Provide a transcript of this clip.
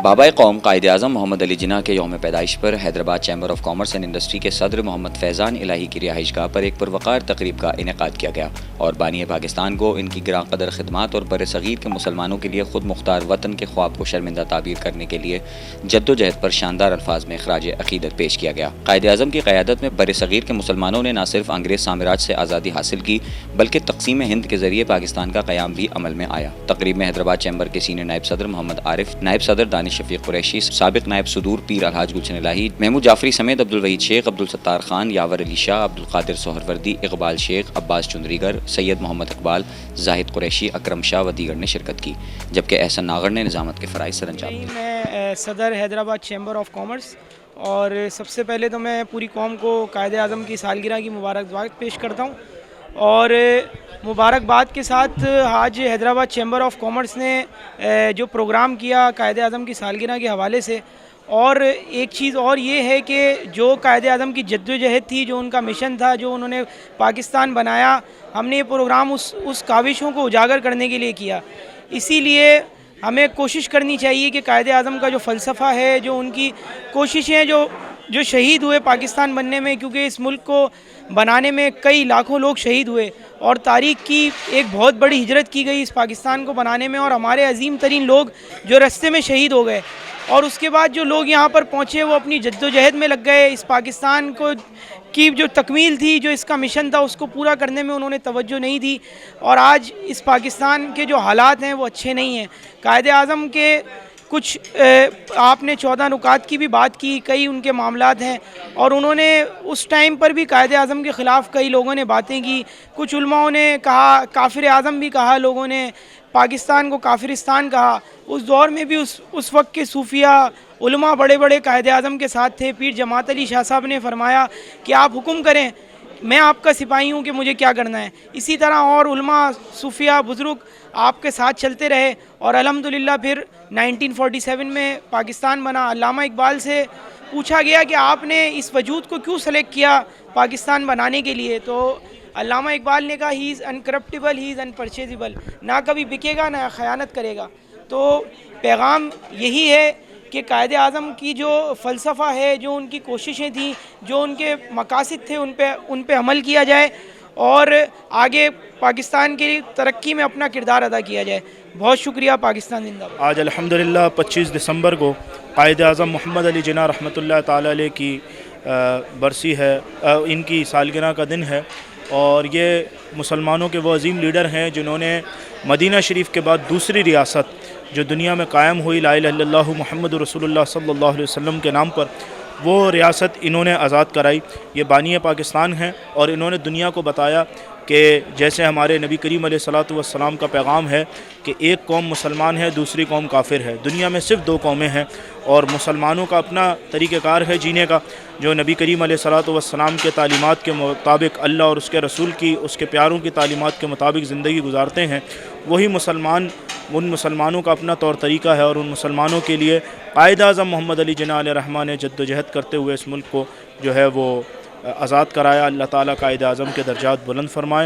بابا قوم قائد اعظم محمد علی جناح کے یوم پیدائش پر Hyderabad chamber of commerce and industry کے صدر محمد فیضان الہی کی رہائش گاہ پر ایک پروقار تقریب کا انعقاد کیا گیا اور بانی پاکستان کو ان کی گراں قدر خدمات اور برصغیر کے مسلمانوں کے لیے خود مختار وطن کے خواب کو شرمندہ تعبیر کرنے کے لیے جد و جہد پر شاندار الفاظ میں خراج عقیدت پیش کیا گیا۔ قائد اعظم کی قیادت میں برصغیر کے مسلمانوں نے نہ صرف انگریز سامراج سے آزادی حاصل کی بلکہ تقسیم ہند کے ذریعے پاکستان کا قیام بھی عمل میں آیا۔ تقریب میں حیدرآباد چیمبر کے سینئر نائب صدر محمد عارف، نائب صدر دانش شفیق قریشی، سابق نائب صدور پیر الحاج گلشن الہی، محمود جعفری سمیت عبدالوحید شیخ، عبدالستار خان، یاور علی شاہ، عبدالقادر سہروردی، اقبال شیخ، عباس چندریگر، سید محمد اقبال، زاہد قریشی، اکرم شاہ و دیگر نے شرکت کی، جبکہ احسن ناغر نے نظامت کے فرائض سر انجام دیے۔ میں صدر حیدرآباد چیمبر آف کامرس، اور سب سے پہلے تو میں پوری قوم کو قائد اعظم کی سالگرہ کی مبارکباد پیش کرتا ہوں، اور مبارکباد کے ساتھ آج حیدرآباد چیمبر آف کامرس نے جو پروگرام کیا قائد اعظم کی سالگرہ کے حوالے سے، اور ایک چیز اور یہ ہے کہ جو قائد اعظم کی جدوجہد تھی، جو ان کا مشن تھا، جو انہوں نے پاکستان بنایا، ہم نے یہ پروگرام اس کاوشوں کو اجاگر کرنے کے لیے کیا۔ اسی لیے ہمیں کوشش کرنی چاہیے کہ قائد اعظم کا جو فلسفہ ہے، جو ان کی کوششیں جو شہید ہوئے پاکستان بننے میں، کیونکہ اس ملک کو بنانے میں کئی لاکھوں لوگ شہید ہوئے اور تاریخ کی ایک بہت بڑی ہجرت کی گئی اس پاکستان کو بنانے میں، اور ہمارے عظیم ترین لوگ جو رستے میں شہید ہو گئے، اور اس کے بعد جو لوگ یہاں پر پہنچے وہ اپنی جدوجہد میں لگ گئے، اس پاکستان کو کی جو تکمیل تھی، جو اس کا مشن تھا، اس کو پورا کرنے میں انہوں نے توجہ نہیں دی، اور آج اس پاکستان کے جو حالات ہیں وہ اچھے نہیں ہیں۔ قائد اعظم کے کچھ آپ نے 14 نکات کی بھی بات کی، کئی ان کے معاملات ہیں، اور انہوں نے اس ٹائم پر بھی قائد اعظم کے خلاف کئی لوگوں نے باتیں کی، کچھ علماءوں نے کہا، کافر اعظم بھی کہا، لوگوں نے پاکستان کو کافرستان کہا۔ اس دور میں بھی اس وقت کے صوفیہ علماء بڑے بڑے قائد اعظم کے ساتھ تھے۔ پیر جماعت علی شاہ صاحب نے فرمایا کہ آپ حکم کریں، میں آپ کا سپاہی ہوں کہ مجھے کیا کرنا ہے۔ اسی طرح اور علماء، صوفیہ، بزرگ آپ کے ساتھ چلتے رہے، اور الحمدللہ پھر 1947 میں پاکستان بنا۔ علامہ اقبال سے پوچھا گیا کہ آپ نے اس وجود کو کیوں سلیکٹ کیا پاکستان بنانے کے لیے، تو علامہ اقبال نے کہا ہی از انکرپٹیبل، ہی از انپرچیزیبل، نہ کبھی بکے گا نہ خیانت کرے گا۔ تو پیغام یہی ہے کہ قائد اعظم کی جو فلسفہ ہے، جو ان کی کوششیں تھیں، جو ان کے مقاصد تھے، ان پہ عمل کیا جائے اور آگے پاکستان کی ترقی میں اپنا کردار ادا کیا جائے۔ بہت شکریہ۔ پاکستان زندہ باد۔ آج الحمدللہ 25 دسمبر کو قائد اعظم محمد علی جناح رحمۃ اللہ تعالی علیہ کی برسی ہے، ان کی سالگرہ کا دن ہے، اور یہ مسلمانوں کے وہ عظیم لیڈر ہیں جنہوں نے مدینہ شریف کے بعد دوسری ریاست جو دنیا میں قائم ہوئی لا الہ الا اللہ محمد رسول اللہ صلی اللہ علیہ وسلم کے نام پر، وہ ریاست انہوں نے آزاد کرائی۔ یہ بانی پاکستان ہیں، اور انہوں نے دنیا کو بتایا کہ جیسے ہمارے نبی کریم علیہ الصلوۃ والسلام کا پیغام ہے کہ ایک قوم مسلمان ہے، دوسری قوم کافر ہے۔ دنیا میں صرف 2 قومیں ہیں، اور مسلمانوں کا اپنا طریقہ کار ہے جینے کا، جو نبی کریم علیہ الصلوۃ والسلام کے تعلیمات کے مطابق، اللہ اور اس کے رسول کی، اس کے پیاروں کی تعلیمات کے مطابق زندگی گزارتے ہیں۔ وہی مسلمان، ان مسلمانوں کا اپنا طور طریقہ ہے، اور ان مسلمانوں کے لیے قائد اعظم محمد علی جناح علیہ الرحمٰن نے جد و جہد کرتے ہوئے اس ملک کو جو ہے وہ آزاد کرایا۔ اللہ تعالیٰ قائد اعظم کے درجات بلند فرمائے۔